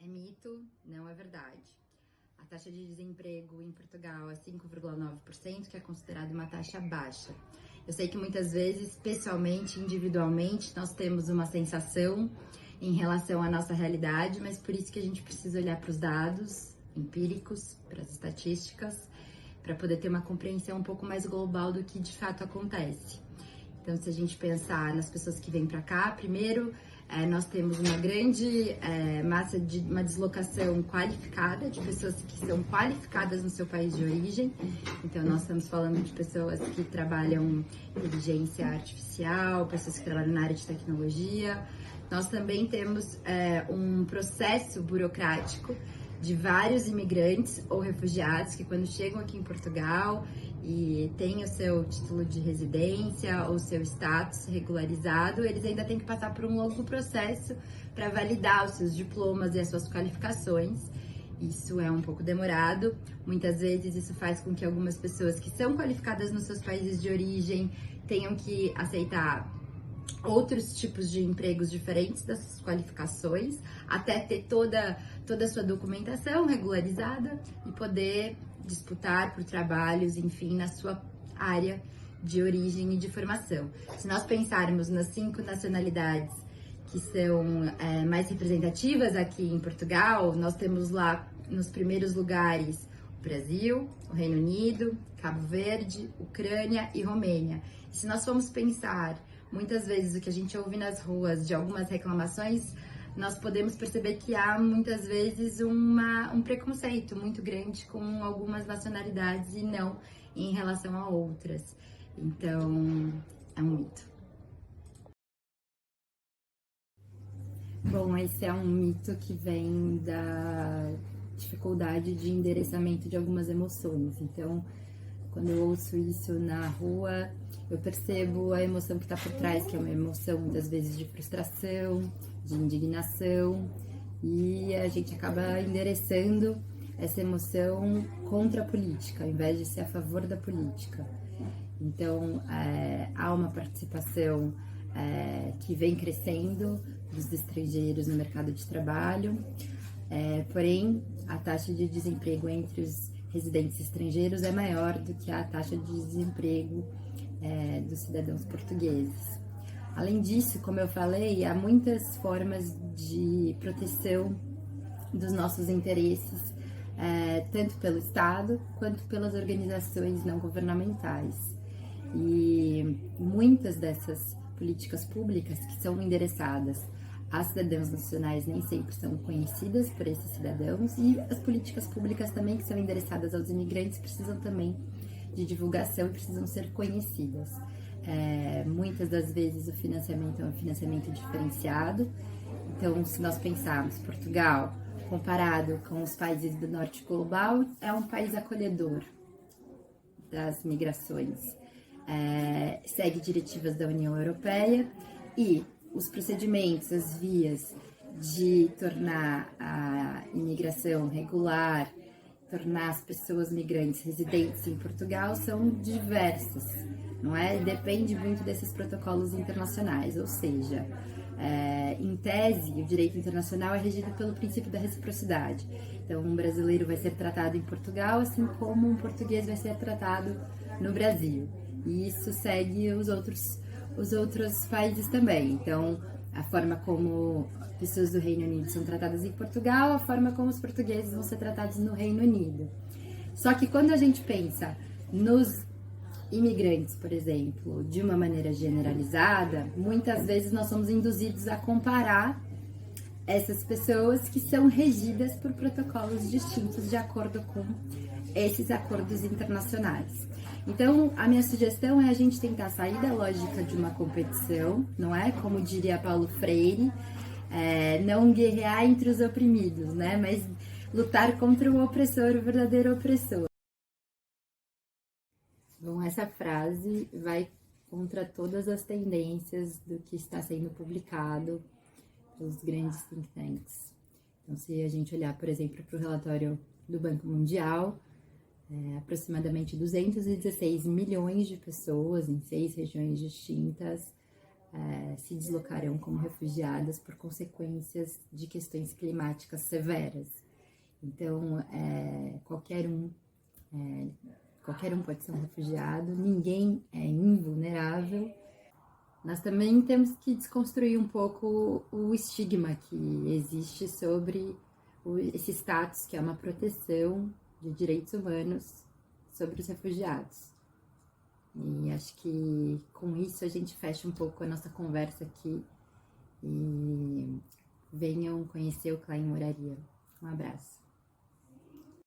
É mito, não é verdade. A taxa de desemprego em Portugal é 5,9%, que é considerada uma taxa baixa. Eu sei que muitas vezes, pessoalmente, individualmente, nós temos uma sensação em relação à nossa realidade, mas por isso que a gente precisa olhar para os dados empíricos, para as estatísticas, para poder ter uma compreensão um pouco mais global do que de fato acontece. Então, se a gente pensar nas pessoas que vêm para cá, primeiro, nós temos uma grande massa de uma deslocação qualificada, de pessoas que são qualificadas no seu país de origem. Então, nós estamos falando de pessoas que trabalham inteligência artificial, pessoas que trabalham na área de tecnologia. Nós também temos um processo burocrático de vários imigrantes ou refugiados que, quando chegam aqui em Portugal e têm o seu título de residência ou seu status regularizado, eles ainda têm que passar por um longo processo para validar os seus diplomas e as suas qualificações. Isso é um pouco demorado. Muitas vezes isso faz com que algumas pessoas que são qualificadas nos seus países de origem tenham que aceitar outros tipos de empregos diferentes das suas qualificações, até ter toda a sua documentação regularizada e poder disputar por trabalhos, enfim, na sua área de origem e de formação. Se nós pensarmos nas 5 nacionalidades que são mais representativas aqui em Portugal, nós temos lá nos primeiros lugares o Brasil, o Reino Unido, Cabo Verde, Ucrânia e Romênia. Se nós formos pensar muitas vezes o que a gente ouve nas ruas de algumas reclamações, nós podemos perceber que há muitas vezes um preconceito muito grande com algumas nacionalidades e não em relação a outras. Então, é um mito. Bom, esse é um mito que vem da dificuldade de endereçamento de algumas emoções. Então, quando eu ouço isso na rua, eu percebo a emoção que está por trás, que é uma emoção muitas vezes de frustração, de indignação, e a gente acaba endereçando essa emoção contra a política, ao invés de ser a favor da política. Então, há uma participação que vem crescendo dos estrangeiros no mercado de trabalho, porém, a taxa de desemprego entre os residentes estrangeiros é maior do que a taxa de desemprego dos cidadãos portugueses. Além disso, como eu falei, há muitas formas de proteção dos nossos interesses, tanto pelo Estado quanto pelas organizações não governamentais. E muitas dessas políticas públicas que são endereçadas a cidadãos nacionais nem sempre são conhecidas por esses cidadãos, e as políticas públicas também que são endereçadas aos imigrantes precisam também de divulgação e precisam ser conhecidas. Muitas das vezes o financiamento é um financiamento diferenciado. Então, se nós pensarmos Portugal, comparado com os países do norte global, é um país acolhedor das migrações, segue diretivas da União Europeia, e os procedimentos, as vias de tornar a imigração regular, tornar as pessoas migrantes residentes em Portugal são diversas, não é? Depende muito desses protocolos internacionais, ou seja, em tese, o direito internacional é regido pelo princípio da reciprocidade. Então, um brasileiro vai ser tratado em Portugal, assim como um português vai ser tratado no Brasil. E isso segue os outros países também. Então, a forma como pessoas do Reino Unido são tratadas em Portugal, a forma como os portugueses vão ser tratados no Reino Unido. Só que quando a gente pensa nos imigrantes, por exemplo, de uma maneira generalizada, muitas vezes nós somos induzidos a comparar essas pessoas que são regidas por protocolos distintos de acordo com esses acordos internacionais. Então, a minha sugestão é a gente tentar sair da lógica de uma competição, não é? Como diria Paulo Freire, não guerrear entre os oprimidos, né? Mas lutar contra o opressor, o verdadeiro opressor. Bom, essa frase vai contra todas as tendências do que está sendo publicado pelos grandes think tanks. Então, se a gente olhar, por exemplo, para o relatório do Banco Mundial, aproximadamente 216 milhões de pessoas em 6 regiões distintas se deslocarão como refugiadas por consequências de questões climáticas severas. Então, qualquer um pode ser um refugiado, ninguém é invulnerável. Nós também temos que desconstruir um pouco o estigma que existe sobre esse status, que é uma proteção de direitos humanos sobre os refugiados. E acho que com isso a gente fecha um pouco a nossa conversa aqui e venham conhecer o Klein Moraria. Um abraço.